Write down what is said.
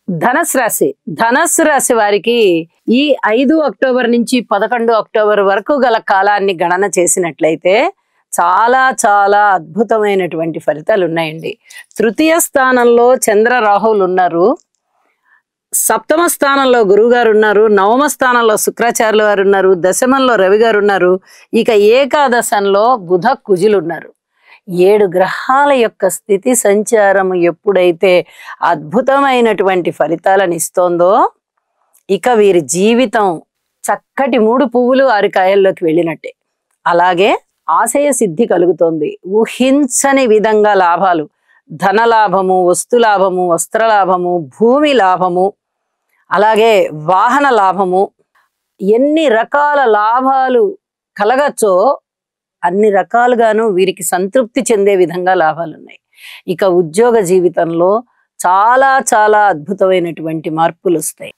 ధనస్సు రాశి. ధనస్సు రాశి వారికి ఈ 5 అక్టోబర్ నుంచి 11 అక్టోబర్ వరకు గల కాలాన్ని గణన చేసినట్లయితే చాలా చాలా అద్భుతమైనటువంటి ఫలితాలు ఉన్నాయండి. తృతీయ స్థానంలో చంద్ర రాహువులు ఉన్నారు, సప్తమ స్థానంలో గురువు గారు ఉన్నారు, నవమ స్థానంలో శుక్రాచార్యుల వారు ఉన్నారు, దశమంలో రవి గారు ఉన్నారు, ఇక ఏకాదశంలో బుధ కుజులు ఉన్నారు. 7 గ్రహాల యొక్క స్థితి సంచారం ఎప్పుడైతే అద్భుతమైనటువంటి ఫలితాలను ఇస్తోందో ఇక వీరి జీవితం చక్కటి 3 పువ్వులు 6 కాయల్లోకి వెళ్ళినట్టే. అలాగే ఆశయ సిద్ధి కలుగుతోంది. ఊహించని విధంగా లాభాలు, ధన లాభము, వస్తు లాభము, వస్త్ర లాభము, భూమి లాభము, అలాగే వాహన లాభము, ఎన్ని రకాల లాభాలు కలగచ్చో అన్ని రకాలుగాను వీరికి సంతృప్తి చెందే విధంగా లాభాలు ఉన్నాయి. ఇక ఉద్యోగ జీవితంలో చాలా చాలా అద్భుతమైనటువంటి మార్పులు వస్తాయి.